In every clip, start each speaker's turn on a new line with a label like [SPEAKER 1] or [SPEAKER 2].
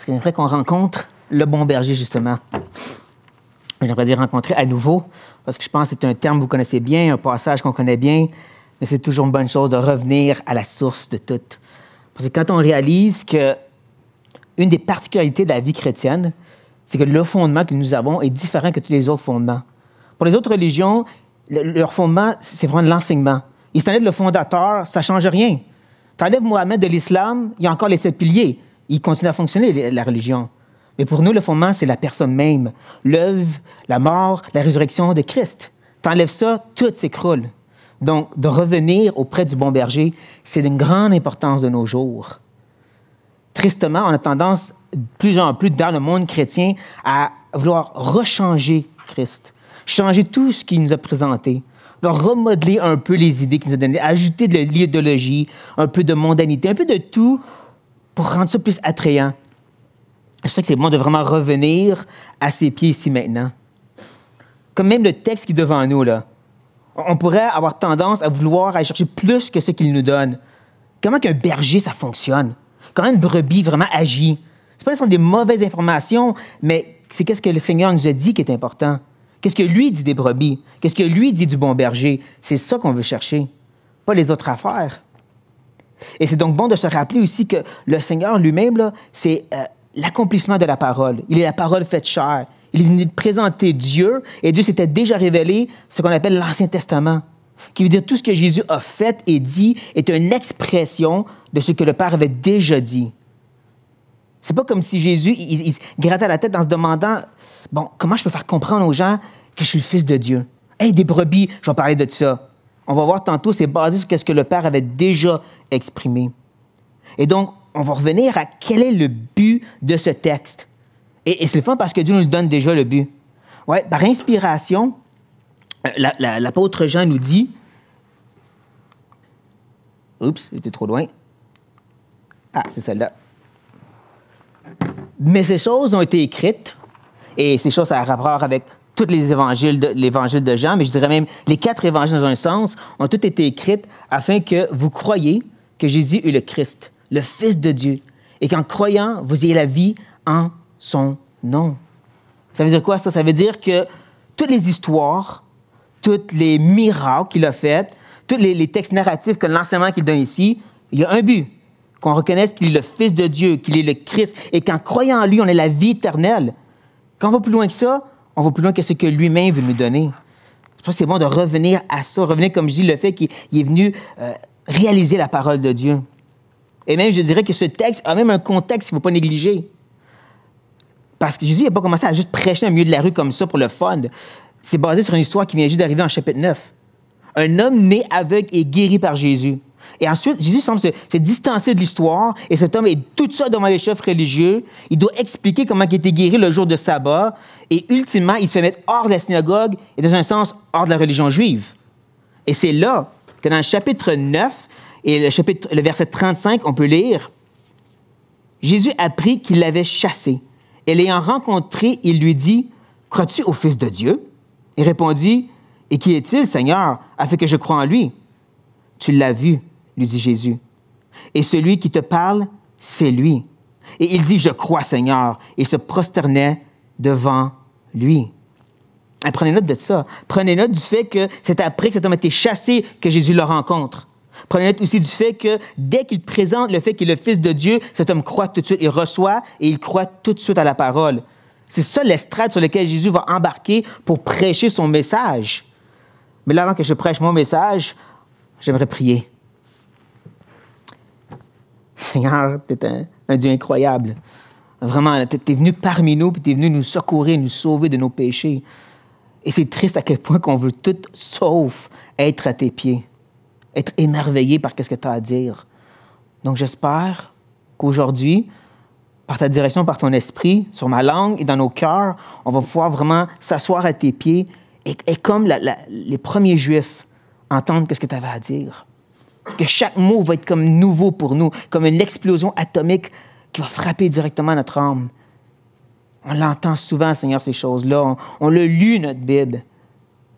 [SPEAKER 1] Parce que j'aimerais qu'on rencontre le bon berger, justement. J'aimerais dire rencontrer à nouveau, parce que je pense que c'est un terme que vous connaissez bien, un passage qu'on connaît bien, mais c'est toujours une bonne chose de revenir à la source de tout. Parce que quand on réalise que une des particularités de la vie chrétienne, c'est que le fondement que nous avons est différent que tous les autres fondements. Pour les autres religions, leur fondement, c'est vraiment l'enseignement. Ils s'enlèvent le fondateur, ça ne change rien. Tu enlèves Mohamed de l'islam, il y a encore les 7 piliers. Il continue à fonctionner, la religion. Mais pour nous, le fondement, c'est la personne même. L'œuvre, la mort, la résurrection de Christ. Tu enlèves ça, tout s'écroule. Donc, de revenir auprès du bon berger, c'est d'une grande importance de nos jours. Tristement, on a tendance, de plus en plus dans le monde chrétien, à vouloir rechanger Christ, changer tout ce qu'il nous a présenté, leur remodeler un peu les idées qu'il nous a données, ajouter de l'idéologie, un peu de mondanité, un peu de tout pour rendre ça plus attrayant. Je sais que c'est bon de vraiment revenir à ses pieds ici maintenant. Comme même le texte qui est devant nous, là, on pourrait avoir tendance à vouloir aller chercher plus que ce qu'il nous donne. Comment qu'un berger, ça fonctionne? Comment une brebis vraiment agit? Ce pas nécessairement des mauvaises informations, mais c'est qu'est-ce que le Seigneur nous a dit qui est important. Qu'est-ce que lui dit des brebis? Qu'est-ce que lui dit du bon berger? C'est ça qu'on veut chercher, pas les autres affaires. Et c'est donc bon de se rappeler aussi que le Seigneur lui-même, là, c'est l'accomplissement de la parole. Il est la parole faite chair. Il est venu présenter Dieu, et Dieu s'était déjà révélé, ce qu'on appelle l'Ancien Testament, qui veut dire tout ce que Jésus a fait et dit est une expression de ce que le Père avait déjà dit. C'est pas comme si Jésus il se grattait la tête en se demandant « Bon, comment je peux faire comprendre aux gens que je suis le Fils de Dieu? » Hey, des brebis, je vais parler de ça. On va voir tantôt, c'est basé sur ce que le Père avait déjà exprimé. Et donc, on va revenir à quel est le but de ce texte. Et c'est le fun parce que Dieu nous donne déjà le but. Ouais, par inspiration, l'apôtre Jean nous dit... Oups, j'étais trop loin. Ah, c'est celle-là. Mais ces choses ont été écrites, et ces choses, ça a rapport avec tous les évangiles l'évangile de Jean, mais je dirais même les 4 évangiles dans un sens, ont toutes été écrites afin que vous croyiez que Jésus est le Christ, le Fils de Dieu, et qu'en croyant, vous ayez la vie en son nom. Ça veut dire quoi, ça? Ça veut dire que toutes les histoires, tous les miracles qu'il a faits, tous les textes narratifs, que l'enseignement qu'il donne ici, il y a un but, qu'on reconnaisse qu'il est le Fils de Dieu, qu'il est le Christ, et qu'en croyant en lui, on a la vie éternelle. Quand on va plus loin que ça, on va plus loin que ce que lui-même veut nous donner. Je pense que c'est bon de revenir à ça, revenir, comme je dis, le fait qu'il est venu réaliser la parole de Dieu. Et même, je dirais que ce texte a même un contexte qu'il ne faut pas négliger. Parce que Jésus n'a pas commencé à juste prêcher au milieu de la rue comme ça pour le fun. C'est basé sur une histoire qui vient juste d'arriver en chapitre 9. Un homme né aveugle est guéri par Jésus. Et ensuite, Jésus semble se distancer de l'histoire, et cet homme est tout seul devant les chefs religieux. Il doit expliquer comment il a été guéri le jour de sabbat, et ultimement, il se fait mettre hors de la synagogue, et dans un sens, hors de la religion juive. Et c'est là que dans le chapitre 9, et le verset 35, on peut lire, Jésus apprit qu'il l'avait chassé. Et l'ayant rencontré, il lui dit, « Crois-tu au Fils de Dieu? » Il répondit, « Et qui est-il, Seigneur, afin que je croie en lui? » « Tu l'as vu, lui dit Jésus. Et celui qui te parle, c'est lui. Et il dit, « Je crois, Seigneur. » Et se prosternait devant lui. Et prenez note de ça. Prenez note du fait que c'est après que cet homme a été chassé que Jésus le rencontre. Prenez note aussi du fait que dès qu'il présente le fait qu'il est le Fils de Dieu, cet homme croit tout de suite, il reçoit et il croit tout de suite à la parole. C'est ça l'estrade sur laquelle Jésus va embarquer pour prêcher son message. Mais là, avant que je prêche mon message, j'aimerais prier. Seigneur, tu es un Dieu incroyable. Vraiment, tu es venu parmi nous, puis tu es venu nous secourir, nous sauver de nos péchés. Et c'est triste à quel point qu'on veut tout sauf être à tes pieds, être émerveillé par ce que tu as à dire. Donc j'espère qu'aujourd'hui, par ta direction, par ton esprit, sur ma langue et dans nos cœurs, on va pouvoir vraiment s'asseoir à tes pieds et comme les premiers Juifs, entendre ce que tu avais à dire. Que chaque mot va être comme nouveau pour nous, comme une explosion atomique qui va frapper directement notre âme. On l'entend souvent, Seigneur, ces choses-là. On l'a lu, notre Bible.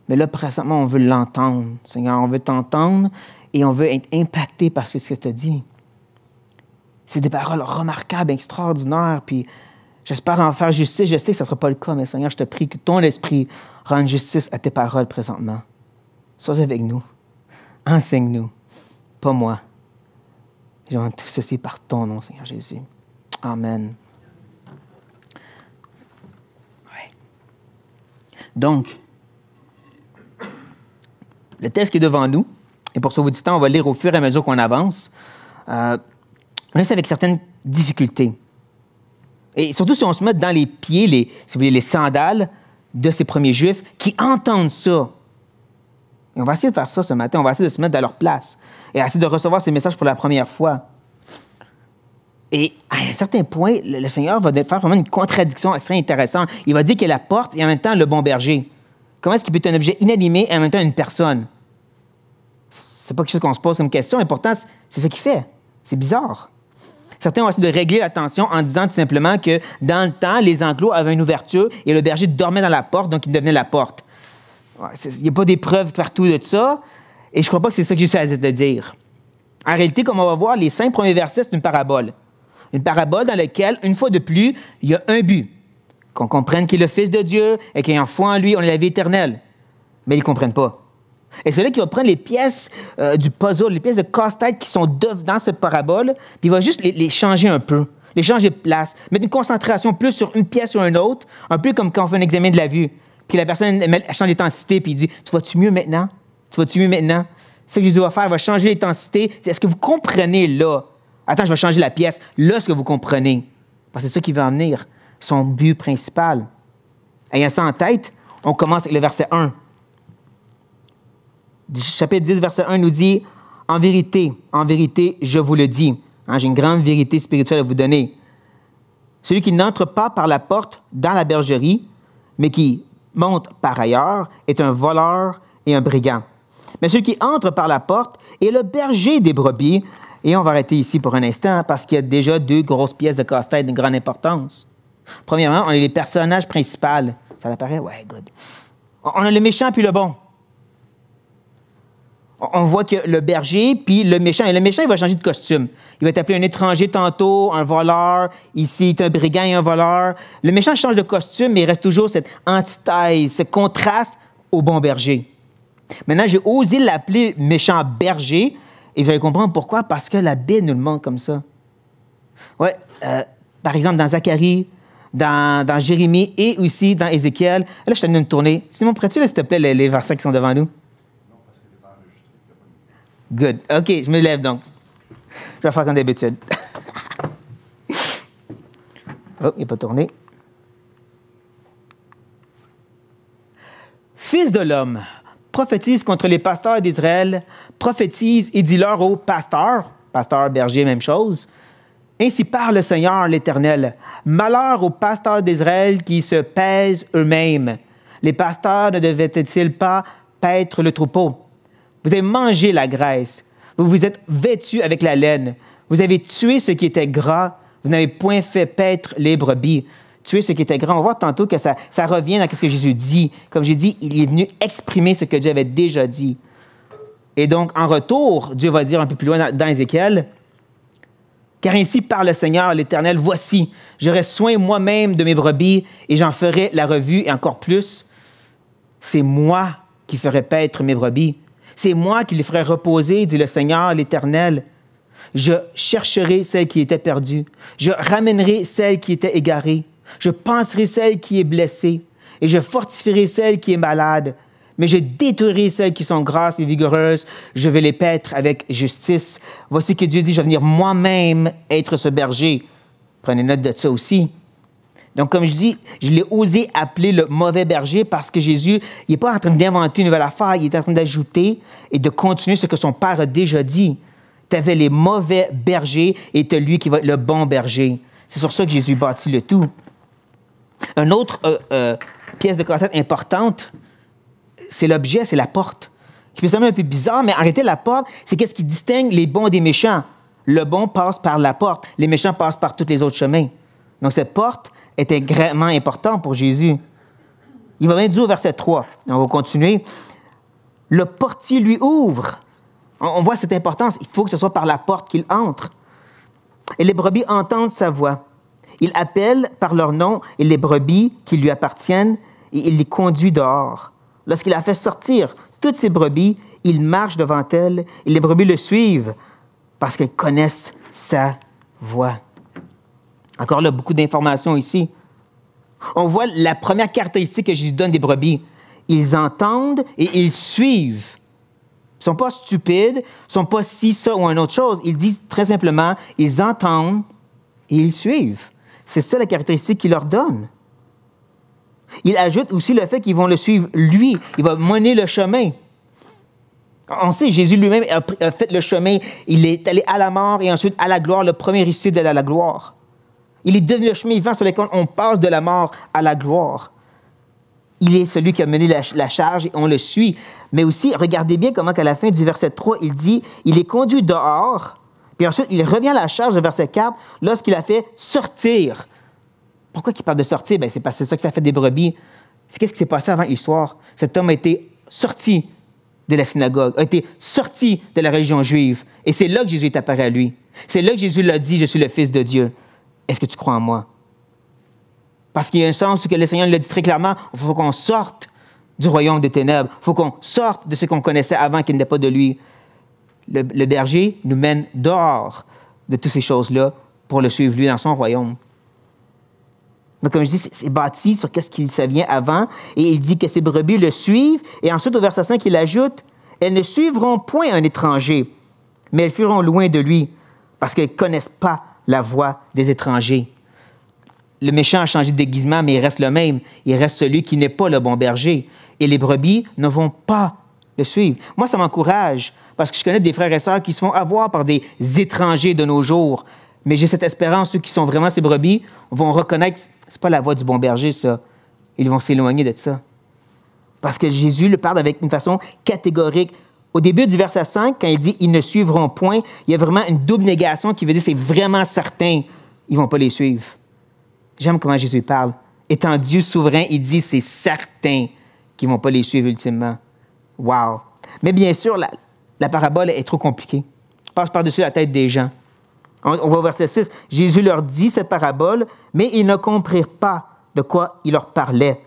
[SPEAKER 1] Mais là, présentement, on veut l'entendre. Seigneur, on veut t'entendre et on veut être impacté par ce que tu as dit. C'est des paroles remarquables, extraordinaires, puis j'espère en faire justice. Je sais que ce ne sera pas le cas, mais Seigneur, je te prie que ton esprit rende justice à tes paroles présentement. Sois avec nous. Enseigne-nous, pas moi. Je demande tout ceci par ton nom, Seigneur Jésus. Amen. Ouais. Donc, le texte qui est devant nous, et pour sauver du temps, on va lire au fur et à mesure qu'on avance. On c'est avec certaines difficultés. Et surtout si on se met dans les pieds, si vous voulez, les sandales de ces premiers Juifs qui entendent ça. Et on va essayer de faire ça ce matin. On va essayer de se mettre à leur place et essayer de recevoir ces messages pour la première fois. Et à un certain point, le Seigneur va faire vraiment une contradiction extrêmement intéressante. Il va dire qu'il y a la porte et en même temps le bon berger. Comment est-ce qu'il peut être un objet inanimé et en même temps une personne? C'est pas quelque chose qu'on se pose comme question, et pourtant, c'est ce qu'il fait. C'est bizarre. Certains ont essayé de régler la tension en disant tout simplement que dans le temps, les enclos avaient une ouverture et le berger dormait dans la porte, donc il devenait la porte. Il n'y a pas des preuves partout de ça, et je ne crois pas que c'est ça que Jésus a de dire. En réalité, comme on va voir, les 5 premiers versets, c'est une parabole. Une parabole dans laquelle, une fois de plus, il y a un but. Qu'on comprenne qu'il est le Fils de Dieu et qu'ayant foi en lui, on a la vie éternelle. Mais ils ne comprennent pas. Et c'est là qu'il va prendre les pièces du puzzle, les pièces de casse-tête qui sont dans cette parabole, puis il va juste les changer un peu, les changer de place, mettre une concentration plus sur une pièce ou une autre, un peu comme quand on fait un examen de la vue. Puis la personne elle change l'intensité, puis il dit « Tu vois-tu mieux maintenant? Tu vois-tu mieux maintenant? » C'est ce que Jésus va faire, il va changer l'intensité. Est-ce que vous comprenez là? Attends, je vais changer la pièce. Là, est-ce que vous comprenez? Parce que c'est ça qui va en venir, son but principal. Ayant ça en tête, on commence avec le verset 1. Chapitre 10, verset 1 nous dit « en vérité, je vous le dis. » J'ai une grande vérité spirituelle à vous donner. Celui qui n'entre pas par la porte dans la bergerie, mais qui monte par ailleurs, est un voleur et un brigand. Mais celui qui entre par la porte est le berger des brebis. Et on va arrêter ici pour un instant parce qu'il y a déjà 2 grosses pièces de casse-tête d'une grande importance. Premièrement, on a les personnages principaux. Ça apparaît? Ouais, good. On a le méchant puis le bon. On voit que le berger puis le méchant. Et le méchant, il va changer de costume. Il va être appelé un étranger tantôt, un voleur. Ici, il est un brigand et un voleur. Le méchant change de costume, mais il reste toujours cette antithèse, ce contraste au bon berger. Maintenant, j'ai osé l'appeler méchant berger. Et vous allez comprendre pourquoi. Parce que la Bible nous le montre comme ça. Ouais, par exemple, dans Zacharie, dans Jérémie et aussi dans Ézéchiel. Là, je t'ai donné une tournée. Simon, pourrais-tu, s'il te plaît, les versets qui sont devant nous? Good. OK, je me lève donc. Je vais faire comme d'habitude. Oh, il n'est pas tourné. Fils de l'homme, prophétise contre les pasteurs d'Israël, prophétise et dis-leur aux pasteurs, berger, même chose. Ainsi parle le Seigneur l'Éternel. Malheur aux pasteurs d'Israël qui se pèsent eux-mêmes. Les pasteurs ne devaient-ils pas paître le troupeau? Vous avez mangé la graisse. Vous vous êtes vêtus avec la laine. Vous avez tué ce qui était gras. Vous n'avez point fait paître les brebis. Tuer ce qui était gras. On va voir tantôt que ça revient à ce que Jésus dit. Comme j'ai dit, il est venu exprimer ce que Dieu avait déjà dit. Et donc, en retour, Dieu va dire un peu plus loin dans Ézéchiel, « Car ainsi parle le Seigneur l'Éternel, voici, j'aurai soin moi-même de mes brebis et j'en ferai la revue et encore plus. C'est moi qui ferai paître mes brebis. C'est moi qui les ferai reposer, dit le Seigneur l'Éternel. Je chercherai celle qui était perdue. Je ramènerai celle qui était égarée. Je panserai celle qui est blessée. Et je fortifierai celle qui est malade. Mais je détruirai celles qui sont grasses et vigoureuses. Je vais les paître avec justice. Voici que Dieu dit, je vais venir moi-même être ce berger. Prenez note de ça aussi. Donc, comme je dis, je l'ai osé appeler le mauvais berger parce que Jésus, il n'est pas en train d'inventer une nouvelle affaire, il est en train d'ajouter et de continuer ce que son Père a déjà dit. Tu avais les mauvais bergers et tu as lui qui va être le bon berger. C'est sur ça que Jésus bâtit le tout. Une autre pièce de casse-tête importante, c'est l'objet, c'est la porte. Qui peut sembler un peu bizarre, mais en réalité, la porte, c'est qu'est-ce qui distingue les bons des méchants. Le bon passe par la porte, les méchants passent par tous les autres chemins. Donc, cette porte était vraiment importante pour Jésus. Il va bien dire au verset 3. On va continuer. Le portier lui ouvre. On voit cette importance. Il faut que ce soit par la porte qu'il entre. Et les brebis entendent sa voix. Il appelle par leur nom et les brebis qui lui appartiennent et il les conduit dehors. Lorsqu'il a fait sortir toutes ces brebis, il marche devant elles et les brebis le suivent parce qu'elles connaissent sa voix. Encore là, beaucoup d'informations ici. On voit la première caractéristique que Jésus donne des brebis. Ils entendent et ils suivent. Ils ne sont pas stupides, ils ne sont pas ci, ça ou une autre chose. Ils disent très simplement, ils entendent et ils suivent. C'est ça la caractéristique qu'il leur donne. Il ajoute aussi le fait qu'ils vont le suivre lui. Il va mener le chemin. On sait, Jésus lui-même a fait le chemin. Il est allé à la mort et ensuite à la gloire, le premier issu de la gloire. Il est devenu le chemin vivant sur lequel on passe de la mort à la gloire. Il est celui qui a mené la charge et on le suit. Mais aussi, regardez bien comment à la fin du verset 3, il dit, il est conduit dehors, puis ensuite il revient à la charge, le verset 4, lorsqu'il a fait sortir. Pourquoi il parle de sortir? Bien, c'est parce que c'est ça que ça fait des brebis. C'est qu'est-ce qui s'est passé avant l'histoire? Cet homme a été sorti de la synagogue, a été sorti de la religion juive. Et c'est là que Jésus est apparu à lui. C'est là que Jésus l'a dit, je suis le Fils de Dieu. Est-ce que tu crois en moi? Parce qu'il y a un sens où que le Seigneur l'a dit très clairement, il faut qu'on sorte du royaume des ténèbres. Il faut qu'on sorte de ce qu'on connaissait avant qu'il n'était pas de lui. Le berger nous mène dehors de toutes ces choses-là pour le suivre lui dans son royaume. Donc, comme je dis, c'est bâti sur qu'est-ce qu'il savait avant. Et il dit que ces brebis le suivent. Et ensuite, au verset 5, il ajoute, « Elles ne suivront point un étranger, mais elles fuiront loin de lui, parce qu'elles ne connaissent pas la voix des étrangers. » Le méchant a changé de déguisement, mais il reste le même. Il reste celui qui n'est pas le bon berger. Et les brebis ne vont pas le suivre. Moi, ça m'encourage, parce que je connais des frères et sœurs qui se font avoir par des étrangers de nos jours. Mais j'ai cette espérance, ceux qui sont vraiment ces brebis vont reconnaître que ce n'est pas la voix du bon berger, ça. Ils vont s'éloigner de ça. Parce que Jésus le parle avec une façon catégorique. Au début du verset 5, quand il dit « ils ne suivront point », il y a vraiment une double négation qui veut dire « c'est vraiment certain, ils ne vont pas les suivre ». J'aime comment Jésus parle. Étant Dieu souverain, il dit « c'est certain qu'ils ne vont pas les suivre ultimement ». Wow! Mais bien sûr, la parabole est trop compliquée. Passe par-dessus la tête des gens. On va au verset 6. Jésus leur dit cette parabole, mais ils ne comprirent pas de quoi il leur parlait.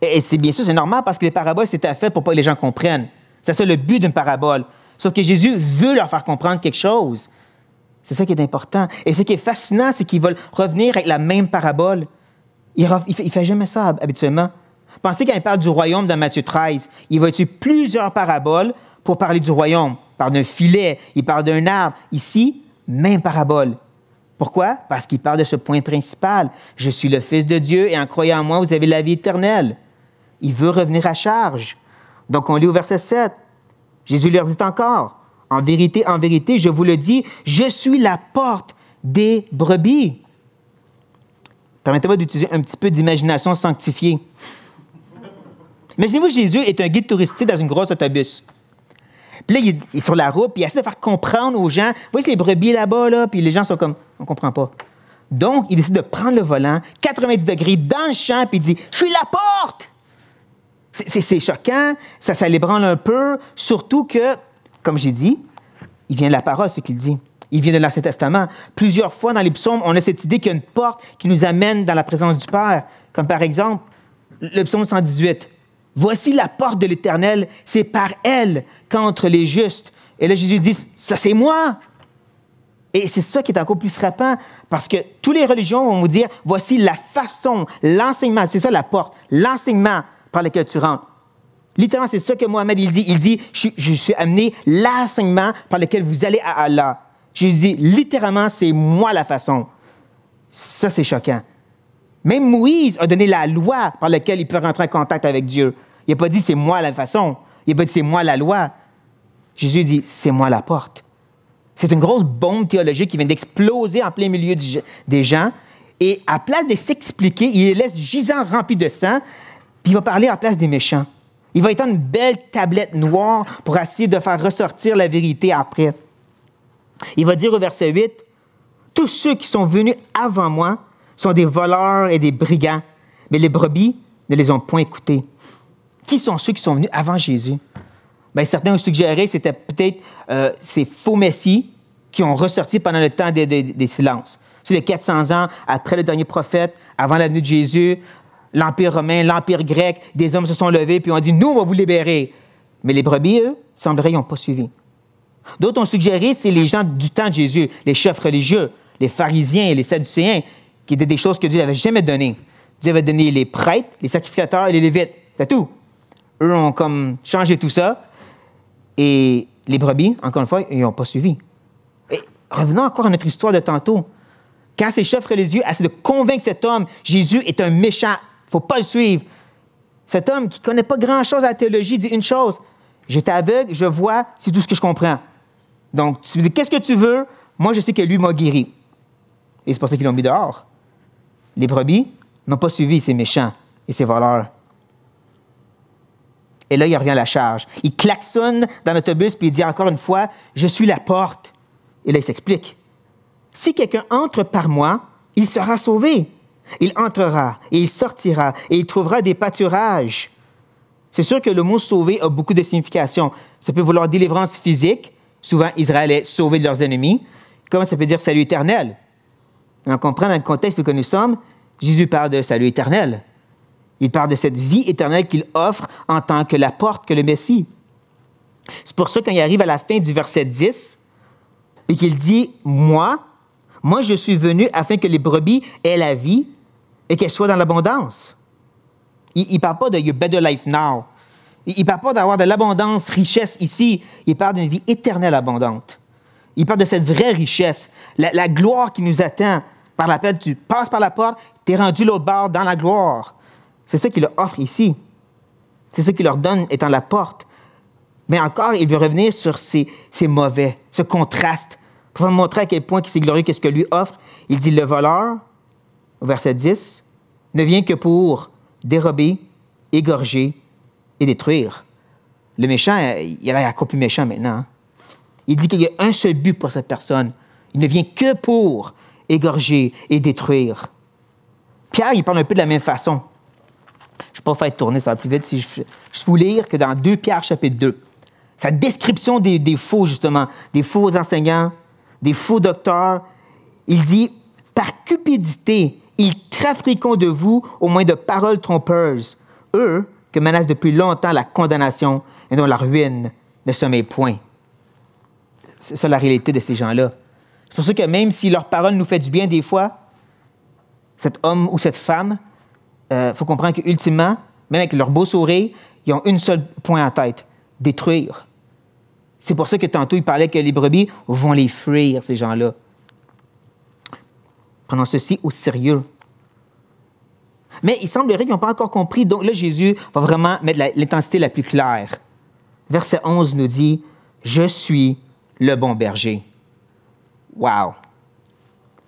[SPEAKER 1] Et c'est bien sûr, c'est normal parce que les paraboles, c'était fait pour pas que les gens comprennent. C'est ça le but d'une parabole. Sauf que Jésus veut leur faire comprendre quelque chose. C'est ça qui est important. Et ce qui est fascinant, c'est qu'ils veulent revenir avec la même parabole. Il ne fait jamais ça habituellement. Pensez quand il parle du royaume dans Matthieu 13, il va utiliser plusieurs paraboles pour parler du royaume. Il parle d'un filet, il parle d'un arbre. Ici, même parabole. Pourquoi? Parce qu'il parle de ce point principal. Je suis le Fils de Dieu et en croyant en moi, vous avez la vie éternelle. Il veut revenir à charge. Donc, on lit au verset 7. Jésus leur dit encore, en vérité, je vous le dis, je suis la porte des brebis. Permettez-moi d'utiliser un petit peu d'imagination sanctifiée. Imaginez-vous, Jésus est un guide touristique dans une grosse autobus. Puis là, il est sur la route, puis il essaie de faire comprendre aux gens, vous voyez ces brebis là-bas, là, puis les gens sont comme, on ne comprend pas. Donc, il décide de prendre le volant, 90 degrés, dans le champ, puis il dit, je suis la porte! C'est choquant, ça l'ébranle un peu, surtout que, comme j'ai dit, il vient de la parole, ce qu'il dit. Il vient de l'Ancien Testament. Plusieurs fois dans les psaumes, on a cette idée qu'il y a une porte qui nous amène dans la présence du Père. Comme par exemple, le psaume 118. « Voici la porte de l'Éternel, c'est par elle qu'entrent les justes. » Et là, Jésus dit, « Ça, c'est moi! » Et c'est ça qui est encore plus frappant, parce que toutes les religions vont vous dire, « Voici la façon, l'enseignement. » C'est ça la porte, l'enseignement par lequel tu rentres. Littéralement, c'est ça que Mohamed il dit. Il dit, je suis amené l'enseignement par lequel vous allez à Allah. Jésus dit, littéralement, c'est moi la façon. Ça, c'est choquant. Même Moïse a donné la loi par laquelle il peut rentrer en contact avec Dieu. Il n'a pas dit, c'est moi la façon. Il n'a pas dit, c'est moi la loi. Jésus dit, c'est moi la porte. C'est une grosse bombe théologique qui vient d'exploser en plein milieu des gens. Et à place de s'expliquer, il les laisse gisants remplis de sang, puis il va parler à place des méchants. Il va étendre une belle tablette noire pour essayer de faire ressortir la vérité après. Il va dire au verset 8, « Tous ceux qui sont venus avant moi sont des voleurs et des brigands, mais les brebis ne les ont point écoutés. » Qui sont ceux qui sont venus avant Jésus? Bien, certains ont suggéré que c'était peut-être ces faux messies qui ont ressorti pendant le temps des silences. C'est les 400 ans après le dernier prophète, avant la venue de Jésus, l'Empire romain, l'Empire grec, des hommes se sont levés puis ont dit « Nous, on va vous libérer ». Mais les brebis, eux, semblerait qu'ils n'ont pas suivi. D'autres ont suggéré, c'est les gens du temps de Jésus, les chefs religieux, les pharisiens et les sadducéens, qui étaient des choses que Dieu n'avait jamais données. Dieu avait donné les prêtres, les sacrificateurs et les lévites. C'était tout. Eux ont comme changé tout ça. Et les brebis, encore une fois, ils n'ont pas suivi. Et revenons encore à notre histoire de tantôt. Quand ces chefs religieux essaient de convaincre cet homme, Jésus est un méchant, il ne faut pas le suivre. Cet homme qui ne connaît pas grand-chose à la théologie dit une chose: j'étais aveugle, je vois, c'est tout ce que je comprends. Donc, tu me dis, qu'est-ce que tu veux? Moi, je sais que lui m'a guéri. Et c'est pour ça qu'ils l'ont mis dehors. Les brebis n'ont pas suivi ces méchants et ces voleurs. Et là, il revient à la charge. Il klaxonne dans l'autobus puis il dit encore une fois, « Je suis la porte. » Et là, il s'explique. « Si quelqu'un entre par moi, il sera sauvé. Il entrera et il sortira et il trouvera des pâturages. » C'est sûr que le mot « sauver » a beaucoup de significations. Ça peut vouloir délivrance physique. Souvent, Israël est sauvé de leurs ennemis. Comme ça peut dire salut éternel. Et on comprend dans le contexte que nous sommes, Jésus parle de salut éternel. Il parle de cette vie éternelle qu'il offre en tant que la porte, que le Messie. C'est pour ça, quand il arrive à la fin du verset 10, et qu'il dit « Moi, je suis venu afin que les brebis aient la vie et qu'elles soient dans l'abondance. » Il ne parle pas de « You better life now ». Il ne parle pas d'avoir de l'abondance, richesse ici. Il parle d'une vie éternelle abondante. Il parle de cette vraie richesse, la gloire qui nous attend. Par laquelle tu passes par la porte, tu es rendu l'autre bord dans la gloire. C'est ça qu'il leur offre ici. C'est ça qu'il leur donne étant la porte. Mais encore, il veut revenir sur ces mauvais, ce contraste, pour montrer à quel point c'est glorieux qu'est-ce que lui offre. Il dit, le voleur, au verset 10, ne vient que pour dérober, égorger et détruire. Le méchant, il a l'air encore plus méchant maintenant. Hein? Il dit qu'il y a un seul but pour cette personne. Il ne vient que pour égorger et détruire. Pierre, il parle un peu de la même façon. Je ne vais pas faire tourner, ça va plus vite si je vous lire que dans 2 Pierre, chapitre 2, sa description des faux, justement, des faux enseignants, des faux docteurs, il dit, « Par cupidité, ils trafiqueront de vous au moins de paroles trompeuses, eux que menacent depuis longtemps la condamnation et dont la ruine ne sommeille point. » C'est ça la réalité de ces gens-là. C'est pour ça que même si leur parole nous fait du bien des fois, cet homme ou cette femme, faut comprendre qu'ultimement, même avec leur beau sourire, ils ont une seule point en tête, détruire. C'est pour ça que tantôt, il parlait que les brebis vont les fuir, ces gens-là. Prenons ceci au sérieux. Mais il semblerait qu'ils n'ont pas encore compris. Donc là, Jésus va vraiment mettre l'intensité la plus claire. Verset 11 nous dit, « Je suis le bon berger. » Wow!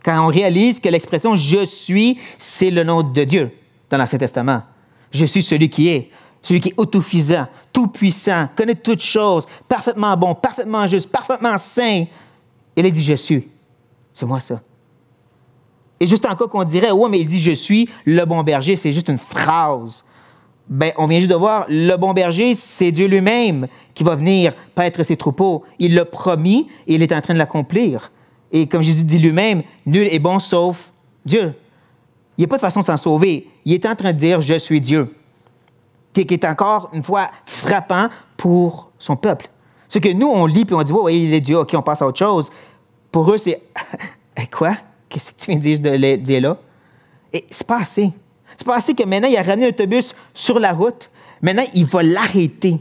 [SPEAKER 1] Quand on réalise que l'expression « je suis », c'est le nom de Dieu dans l'Ancien Testament. Je suis celui qui est autosuffisant, tout-puissant, connaît toutes choses, parfaitement bon, parfaitement juste, parfaitement saint. Et là, il dit « je suis ». C'est moi ça. Et juste encore qu'on dirait « ouais, mais il dit « je suis le bon berger », c'est juste une phrase. Ben, on vient juste de voir, le bon berger, c'est Dieu lui-même qui va venir paître ses troupeaux. Il l'a promis et il est en train de l'accomplir. Et comme Jésus dit lui-même, nul est bon sauf Dieu. Il n'y a pas de façon de s'en sauver. Il est en train de dire « je suis Dieu », qui est encore, une fois, frappant pour son peuple. Ce que nous, on lit puis on dit « oui, il est Dieu, OK, on passe à autre chose ». Pour eux, c'est « quoi? Qu'est-ce que tu viens de dire là? » Et c'est pas assez. C'est pas assez que maintenant, il a ramené l'autobus sur la route. Maintenant, il va l'arrêter.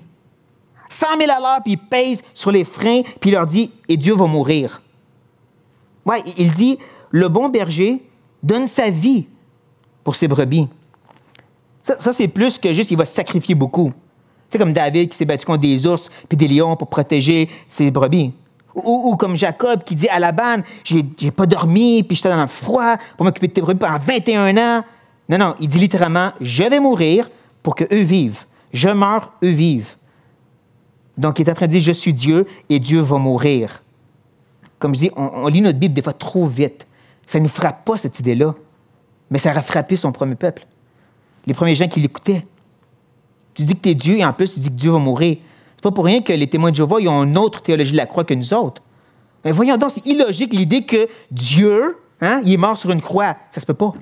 [SPEAKER 1] 100 000 à l'heure, puis il pèse sur les freins, puis il leur dit « et Dieu va mourir ». Ouais, il dit « le bon berger donne sa vie pour ses brebis ». Ça, c'est plus que juste, il va sacrifier beaucoup. Tu sais, comme David qui s'est battu contre des ours puis des lions pour protéger ses brebis. Ou comme Jacob qui dit à Laban, j'ai pas dormi, puis j'étais dans le froid pour m'occuper de tes brebis pendant 21 ans. Non, il dit littéralement, je vais mourir pour qu'eux vivent. Je meurs, eux vivent. Donc, il est en train de dire, je suis Dieu et Dieu va mourir. Comme je dis, on lit notre Bible des fois trop vite. Ça ne nous frappe pas, cette idée-là. Mais ça a frappé son premier peuple. Les premiers gens qui l'écoutaient. Tu dis que tu es Dieu et en plus, tu dis que Dieu va mourir. C'est pas pour rien que les témoins de Jéhovah, ils ont une autre théologie de la croix que nous autres. Mais voyons donc, c'est illogique l'idée que Dieu, il est mort sur une croix. Ça se peut pas.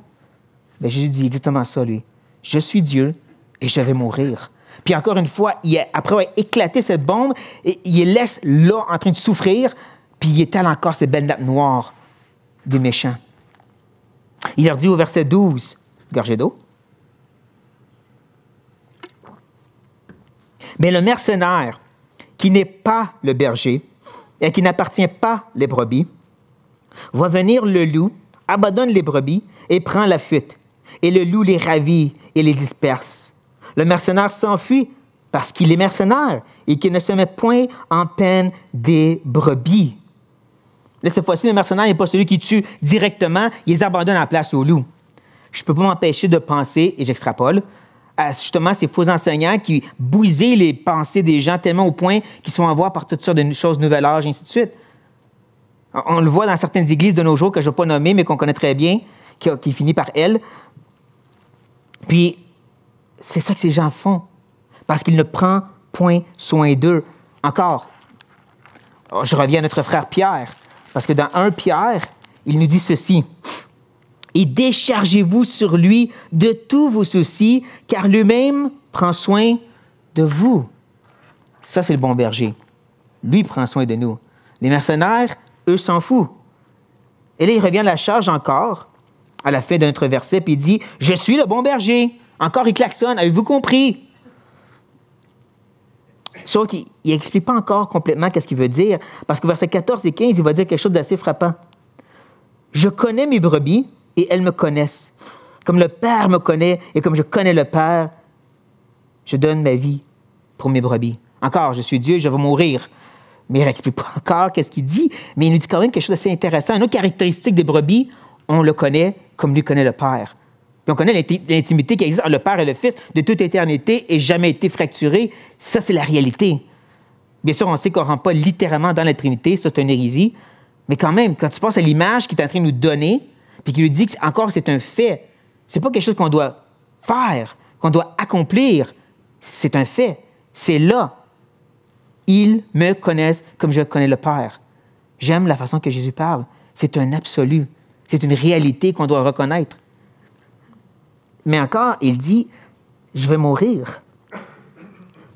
[SPEAKER 1] Mais Jésus dit exactement ça, lui. Je suis Dieu et je vais mourir. Puis encore une fois, après avoir éclaté cette bombe, il les laisse là en train de souffrir, puis il étale encore ces belles nappes noires des méchants. Il leur dit au verset 12, gorgée d'eau. Mais le mercenaire, qui n'est pas le berger et qui n'appartient pas les brebis, voit venir le loup, abandonne les brebis et prend la fuite. Et le loup les ravit et les disperse. Le mercenaire s'enfuit parce qu'il est mercenaire et qu'il ne se met point en peine des brebis. Là, cette fois-ci, le mercenaire n'est pas celui qui tue directement, il les abandonne à la place au loup. Je ne peux pas m'empêcher de penser, et j'extrapole, à justement ces faux enseignants qui bousillent les pensées des gens tellement au point qu'ils sont envoyés par toutes sortes de choses nouvel âge, et ainsi de suite. On le voit dans certaines églises de nos jours que je ne vais pas nommer, mais qu'on connaît très bien, qui finit par elle. Puis, c'est ça que ces gens font, parce qu'ils ne prennent point soin d'eux. Encore, je reviens à notre frère Pierre, parce que dans 1 Pierre, il nous dit ceci. « Et déchargez-vous sur lui de tous vos soucis, car lui-même prend soin de vous. » Ça, c'est le bon berger. Lui prend soin de nous. Les mercenaires, eux, s'en foutent. Et là, il revient à la charge encore, à la fin de notre verset, puis il dit « Je suis le bon berger. » Encore, il klaxonne. Avez-vous compris? Sauf qu'il n'explique pas encore complètement qu'est-ce qu'il veut dire, parce que versets 14 et 15, il va dire quelque chose d'assez frappant. « Je connais mes brebis, et elles me connaissent. Comme le Père me connaît, et comme je connais le Père, je donne ma vie pour mes brebis. » Encore, je suis Dieu, je vais mourir. Mais il n'explique pas encore qu'est-ce qu'il dit, mais il nous dit quand même quelque chose d'assez intéressant. Une autre caractéristique des brebis, on le connaît comme lui connaît le Père. Puis on connaît l'intimité qui existe entre le Père et le Fils de toute éternité et jamais été fracturée. Ça, c'est la réalité. Bien sûr, on sait qu'on ne rentre pas littéralement dans la Trinité, ça, c'est une hérésie. Mais quand même, quand tu penses à l'image qu'il est en train de nous donner, puis qu'il lui dit que c'est un fait, c'est pas quelque chose qu'on doit faire, qu'on doit accomplir. C'est un fait. C'est là. Ils me connaissent comme je connais le Père. J'aime la façon que Jésus parle. C'est un absolu. C'est une réalité qu'on doit reconnaître. Mais encore, il dit, je vais mourir.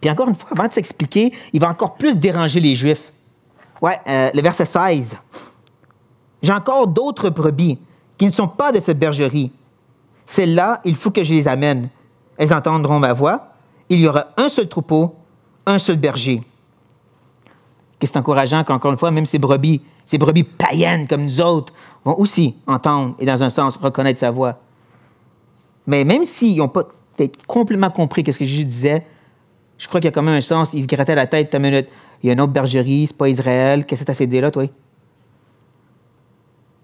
[SPEAKER 1] Puis encore une fois, avant de s'expliquer, il va encore plus déranger les Juifs. Le verset 16. J'ai encore d'autres brebis qui ne sont pas de cette bergerie. Celles-là, il faut que je les amène. Elles entendront ma voix. Il y aura un seul troupeau, un seul berger. C'est encourageant qu'encore une fois, même ces brebis païennes comme nous autres, vont aussi entendre et dans un sens reconnaître sa voix. Mais même s'ils n'ont pas peut-être complètement compris ce que Jésus disait, je crois qu'il y a quand même un sens. Ils se grattaient la tête, une minute. Il y a une autre bergerie, c'est pas Israël. Qu'est-ce que tu as essayé de dire là, toi?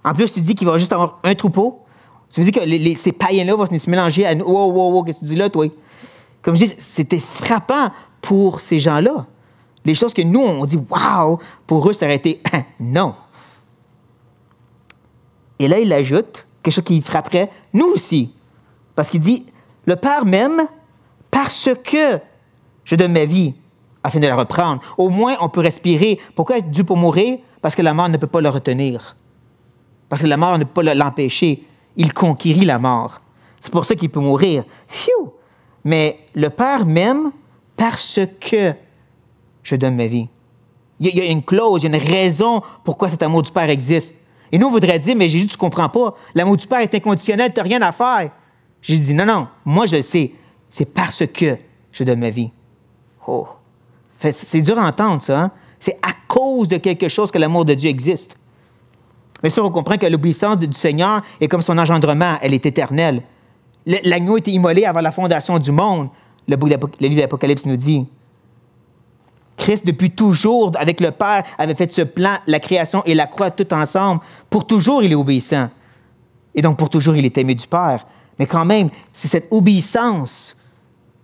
[SPEAKER 1] En plus, tu dis qu'il va juste avoir un troupeau. Tu veux dire que ces païens-là vont se mélanger à nous. Wow, qu'est-ce que tu dis là, toi? Comme je dis, c'était frappant pour ces gens-là. Les choses que nous, on dit « wow », pour eux, ça aurait été « non ». Et là, il ajoute quelque chose qui frapperait nous aussi. Parce qu'il dit « Le Père m'aime parce que je donne ma vie afin de la reprendre. » Au moins, on peut respirer. Pourquoi être dû pour mourir? Parce que la mort ne peut pas le retenir. Parce que la mort ne peut pas l'empêcher. Il conquérit la mort. C'est pour ça qu'il peut mourir. Phew! Mais le Père m'aime parce que je donne ma vie. Il y a une clause, il y a une raison pourquoi cet amour du Père existe. Et nous, on voudrait dire, mais Jésus, tu ne comprends pas. L'amour du Père est inconditionnel, tu n'as rien à faire. J'ai dit, non, moi je le sais. C'est parce que je donne ma vie. Oh! C'est dur à entendre, ça. Hein? C'est à cause de quelque chose que l'amour de Dieu existe. Mais ça, on comprend que l'obéissance du Seigneur est comme son engendrement, elle est éternelle. L'agneau était immolé avant la fondation du monde, le livre d'Apocalypse nous dit. Christ, depuis toujours, avec le Père, avait fait ce plan, la création et la croix, tout ensemble. Pour toujours, il est obéissant. Et donc, pour toujours, il est aimé du Père. Mais quand même, c'est cette obéissance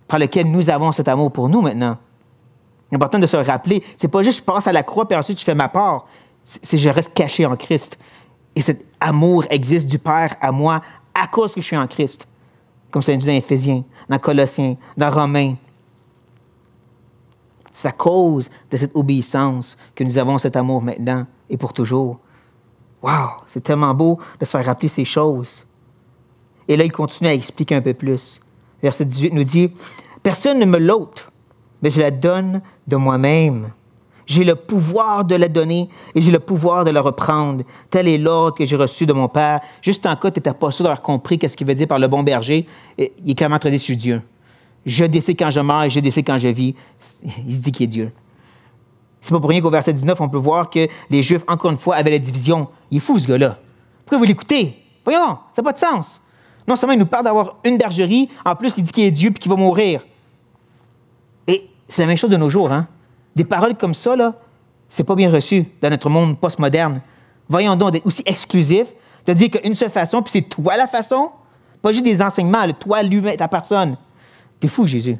[SPEAKER 1] par laquelle nous avons cet amour pour nous maintenant. C'est important de se le rappeler. C'est pas juste je passe à la croix, puis ensuite je fais ma part. C'est je reste caché en Christ. Et cet amour existe du Père à moi à cause que je suis en Christ. Comme ça nous dit dans Éphésiens, dans Colossiens, dans Romains. C'est à cause de cette obéissance que nous avons cet amour maintenant et pour toujours. Wow, c'est tellement beau de se faire rappeler ces choses. Et là, il continue à expliquer un peu plus. Verset 18 nous dit, « Personne ne me l'ôte, mais je la donne de moi-même. J'ai le pouvoir de la donner et j'ai le pouvoir de la reprendre. Tel est l'ordre que j'ai reçu de mon Père. » Juste en cas, tu n'étais pas sûr d'avoir compris qu'est-ce qu'il veut dire par le bon berger. Il est clairement traduit sur Dieu. Je décide quand je meurs et je décide quand je vis. Il se dit qu'il est Dieu. C'est pas pour rien qu'au verset 19, on peut voir que les Juifs, encore une fois, avaient la division. Il est fou, ce gars-là. Pourquoi vous l'écoutez? Voyons, ça n'a pas de sens. Non seulement il nous parle d'avoir une bergerie, en plus, il dit qu'il est Dieu et qu'il va mourir. Et c'est la même chose de nos jours, hein? Des paroles comme ça, là, c'est pas bien reçu dans notre monde postmoderne. Voyons donc d'être aussi exclusif, de dire qu'une seule façon, puis c'est toi la façon, pas juste des enseignements, le toi, lui, ta personne. T'es fou, Jésus.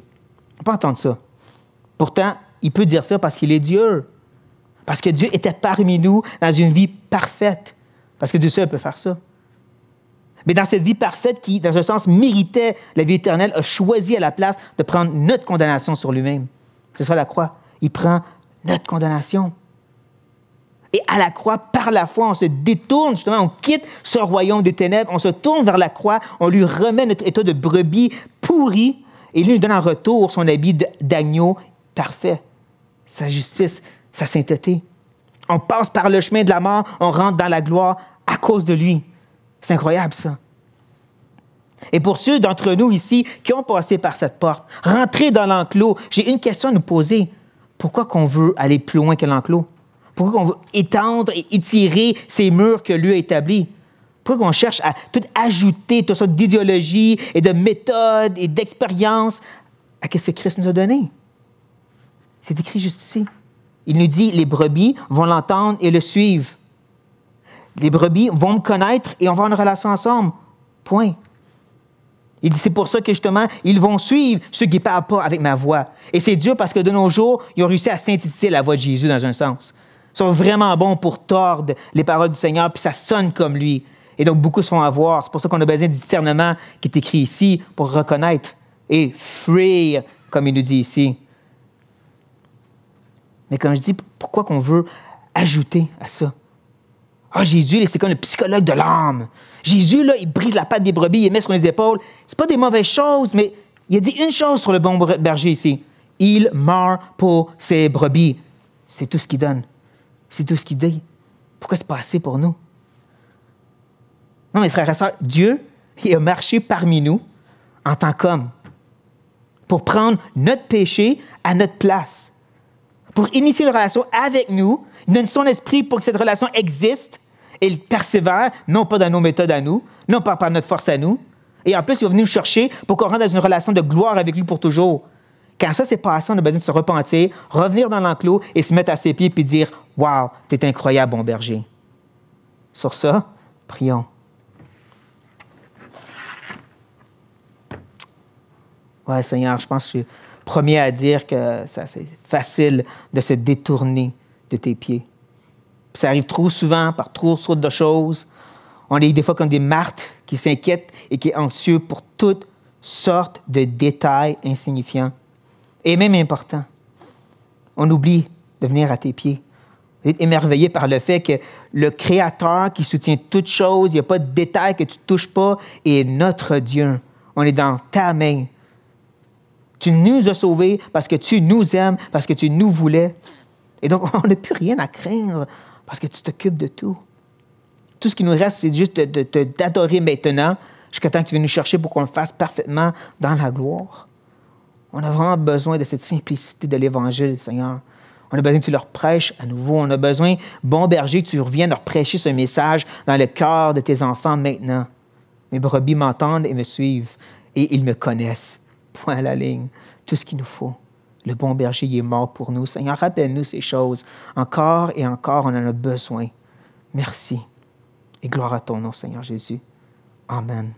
[SPEAKER 1] On peut pas entendre ça. Pourtant, il peut dire ça parce qu'il est Dieu. Parce que Dieu était parmi nous dans une vie parfaite. Parce que Dieu seul peut faire ça. Mais dans cette vie parfaite qui, dans un sens, méritait la vie éternelle, a choisi à la place de prendre notre condamnation sur lui-même. C'est ça la croix. Il prend notre condamnation. Et à la croix, par la foi, on se détourne, justement, on quitte ce royaume des ténèbres, on se tourne vers la croix, on lui remet notre état de brebis pourri, et lui nous donne en retour son habit d'agneau parfait, sa justice, sa sainteté. On passe par le chemin de la mort, on rentre dans la gloire à cause de lui. C'est incroyable, ça. Et pour ceux d'entre nous ici qui ont passé par cette porte, rentrés dans l'enclos, j'ai une question à nous poser. Pourquoi qu'on veut aller plus loin que l'enclos? Pourquoi qu'on veut étendre et étirer ces murs que lui a établis? Pourquoi qu'on cherche à tout ajouter, toutes sortes d'idéologies et de méthodes et d'expériences à ce que Christ nous a donné? C'est écrit juste ici. Il nous dit, les brebis vont l'entendre et le suivre. Les brebis vont me connaître et on va avoir une relation ensemble. Point. Il dit, c'est pour ça que justement, ils vont suivre ceux qui ne parlent pas avec ma voix. Et c'est dur parce que de nos jours, ils ont réussi à synthétiser la voix de Jésus dans un sens. Ils sont vraiment bons pour tordre les paroles du Seigneur, puis ça sonne comme lui. Et donc, beaucoup se font avoir. C'est pour ça qu'on a besoin du discernement qui est écrit ici pour reconnaître et fuir, comme il nous dit ici. Mais quand je dis pourquoi qu'on veut ajouter à ça? Ah, Jésus, c'est comme le psychologue de l'âme. Jésus, là, il brise la patte des brebis, il les met sur les épaules. C'est pas des mauvaises choses, mais il a dit une chose sur le bon berger ici. Il meurt pour ses brebis. C'est tout ce qu'il donne. C'est tout ce qu'il dit. Pourquoi c'est pas assez pour nous? Non, mes frères et sœurs, Dieu, il a marché parmi nous en tant qu'homme pour prendre notre péché à notre place, pour initier une relation avec nous. Il donne son esprit pour que cette relation existe et il persévère, non pas dans nos méthodes à nous, non pas par notre force à nous. Et en plus, il va venir nous chercher pour qu'on rentre dans une relation de gloire avec lui pour toujours. Quand ça s'est passé, on a besoin de se repentir, revenir dans l'enclos et se mettre à ses pieds puis dire « Wow, t'es incroyable, bon berger. » Sur ça, prions. Ouais, Seigneur, je pense que je suis premier à dire que c'est facile de se détourner de tes pieds. Puis ça arrive trop souvent par trop de choses. On est des fois comme des martes qui s'inquiètent et qui sont anxieux pour toutes sortes de détails insignifiants et même importants. On oublie de venir à tes pieds. D'être émerveillé par le fait que le Créateur qui soutient toutes choses, il n'y a pas de détail que tu ne touches pas, est notre Dieu. On est dans ta main. Tu nous as sauvés parce que tu nous aimes, parce que tu nous voulais. Et donc, on n'a plus rien à craindre parce que tu t'occupes de tout. Tout ce qui nous reste, c'est juste d'adorer maintenant jusqu'à temps que tu viennes nous chercher pour qu'on le fasse parfaitement dans la gloire. On a vraiment besoin de cette simplicité de l'Évangile, Seigneur. On a besoin que tu leur prêches à nouveau. On a besoin, bon berger, que tu reviennes leur prêcher ce message dans le cœur de tes enfants maintenant. Mes brebis m'entendent et me suivent et ils me connaissent. Point à la ligne. Tout ce qu'il nous faut. Le bon berger, il est mort pour nous. Seigneur, rappelle-nous ces choses. Encore et encore, on en a besoin. Merci. Et gloire à ton nom, Seigneur Jésus. Amen.